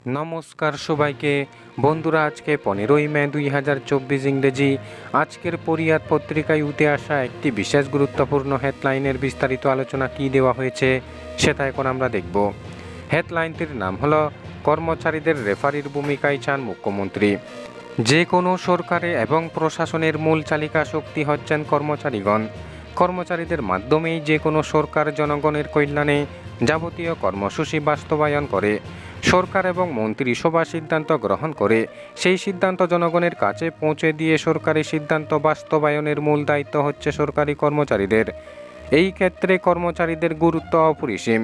নমস্কার সবাইকে বন্ধুরা, আজকে 15ই মে 2024 ইংরেজি। আজকের পরিয়াদ পত্রিকায় উঠে আসা একটি বিশেষ গুরুত্বপূর্ণ হেডলাইনের বিস্তারিত আলোচনা কি দেওয়া হয়েছে সেটা এখন আমরা দেখব। হেডলাইনটির নাম হলো কর্মচারীদের রেফারির ভূমিকায় চান মুখ্যমন্ত্রী। যে কোনো সরকারে এবং প্রশাসনের মূল চালিকা শক্তি হচ্ছেন কর্মচারীগণ। কর্মচারীদের মাধ্যমেই যে কোনো সরকার জনগণের কল্যাণে যাবতীয় কর্মসূচি বাস্তবায়ন করে। সরকার এবং মন্ত্রিসভা সিদ্ধান্ত গ্রহণ করে সেই সিদ্ধান্ত জনগণের কাছে পৌঁছে দিয়ে সরকারি সিদ্ধান্ত বাস্তবায়নের মূল দায়িত্ব হচ্ছে সরকারি কর্মচারীদের। এই ক্ষেত্রে কর্মচারীদের গুরুত্ব অপরিসীম।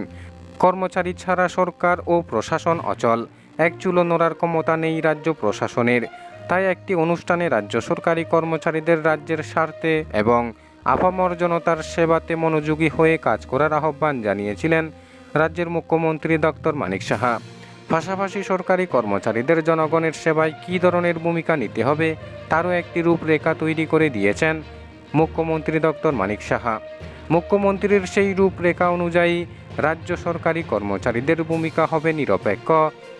কর্মচারী ছাড়া সরকার ও প্রশাসন অচল। এক চুলো নড়ার ক্ষমতা নেই রাজ্য প্রশাসনের। তাই একটি অনুষ্ঠানে রাজ্য সরকারি কর্মচারীদের রাজ্যের স্বার্থে এবং আপামর জনতার সেবাতে মনোযোগী হয়ে কাজ করার আহ্বান জানিয়েছিলেন রাজ্যের মুখ্যমন্ত্রী ডক্টর মানিক সাহা। পাশাপাশি সরকারি কর্মচারীদের জনগণের সেবায় কী ধরনের ভূমিকা নিতে হবে তারও একটি রূপরেখা তৈরি করে দিয়েছেন মুখ্যমন্ত্রী ডক্টর মানিক সাহা। মুখ্যমন্ত্রীর সেই রূপরেখা অনুযায়ী রাজ্য সরকারি কর্মচারীদের ভূমিকা হবে নিরপেক্ষ,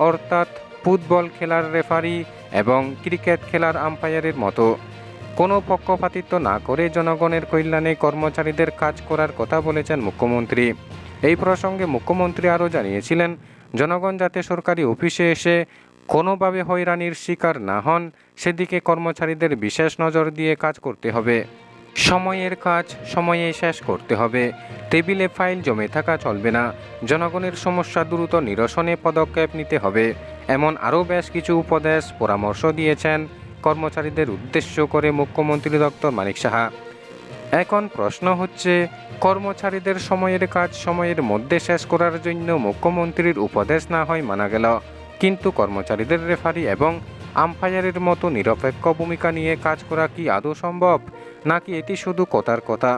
অর্থাৎ ফুটবল খেলার রেফারি এবং ক্রিকেট খেলার আম্পায়ারের মতো কোনো পক্ষপাতিত্ব না করে জনগণের কল্যাণে কর্মচারীদের কাজ করার কথা বলেছেন মুখ্যমন্ত্রী। এই প্রসঙ্গে মুখ্যমন্ত্রী আরও জানিয়েছিলেন, জনগণ যাতে সরকারি অফিসে এসে কোনোভাবে হয়রানির শিকার না হন সেদিকে কর্মচারীদের বিশেষ নজর দিয়ে কাজ করতে হবে। সময়ের কাজ সময়ে শেষ করতে হবে। টেবিলে ফাইল জমে থাকা চলবে না। জনগণের সমস্যা দ্রুত নিরসনে পদক্ষেপ নিতে হবে। এমন আরও বেশ কিছু উপদেশ পরামর্শ দিয়েছেন কর্মচারীদের উদ্দেশ্য করে মুখ্যমন্ত্রী ডক্টর মানিক সাহা। এখন প্রশ্ন হচ্ছে, কর্মচারীদের সময়ের কাজ সময়ের মধ্যে শেষ করার জন্য মুখ্যমন্ত্রীর উপদেশ না হয় মানা গেল, কিন্তু কর্মচারীদের রেফারি এবং আম্পায়ারের মতো নিরপেক্ষ ভূমিকা নিয়ে কাজ করা কি আদৌ সম্ভব, নাকি এটি শুধু কথার কথা?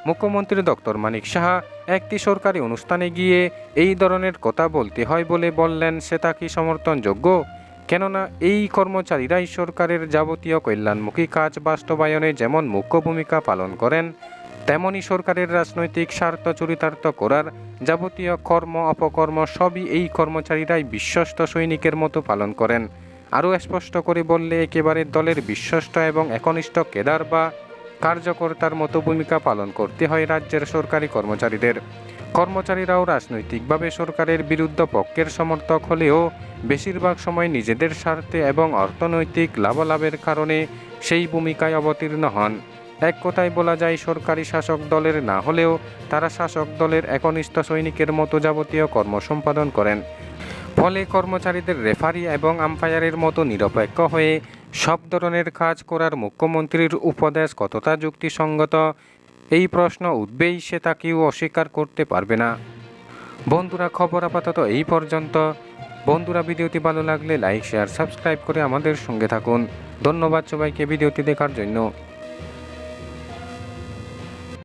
মুখ্যমন্ত্রী ডক্টর মানিক সাহা একটি সরকারি অনুষ্ঠানে গিয়ে এই ধরনের কথা বলতে হয় বলে বললেন, সেটা কি সমর্থনযোগ্য? কেননা এই কর্মচারীরাই সরকারের যাবতীয় কল্যাণমুখী কাজ বাস্তবায়নে যেমন মুখ্য ভূমিকা পালন করেন, তেমনি সরকারের রাজনৈতিক স্বার্থ চরিতার্থ করার যাবতীয় কর্ম অপকর্ম সবই এই কর্মচারীরাই বিশ্বস্ত সৈনিকের মতো পালন করেন। আরও স্পষ্ট করে বললে, একেবারে দলের বিশ্বস্ত এবং একনিষ্ঠ কেদার বা কার্যকর্তার মতো ভূমিকা পালন করতে হয় রাজ্যের সরকারি কর্মচারীদের। কর্মচারীরাও রাজনৈতিকভাবে সরকারের বিরুদ্ধ পক্ষের সমর্থক হলেও বেশিরভাগ সময় নিজেদের স্বার্থে এবং অর্থনৈতিক লাভালাভের কারণে সেই ভূমিকায় অবতীর্ণ হন। এক কথায় বলা যায়, সরকারি শাসক দলের না হলেও তারা শাসক দলের একনিষ্ঠ সৈনিকের মতো যাবতীয় কর্ম সম্পাদন করেন। ফলে কর্মচারীদের রেফারি এবং আম্পায়ারের মতো নিরপেক্ষ হয়ে সব ধরনের কাজ করার মুখ্যমন্ত্রীর উপদেশ কতটা যুক্তিসঙ্গত, এই প্রশ্ন উঠবেই, সেটা কেউ অস্বীকার করতে পারবে না। বন্ধুরা, খবর আপাতত এই পর্যন্ত। বন্ধুরা, ভিডিওটি ভালো লাগলে লাইক, শেয়ার, সাবস্ক্রাইব করে আমাদের সঙ্গে থাকুন। ধন্যবাদ সবাইকে ভিডিওটি দেখার জন্য।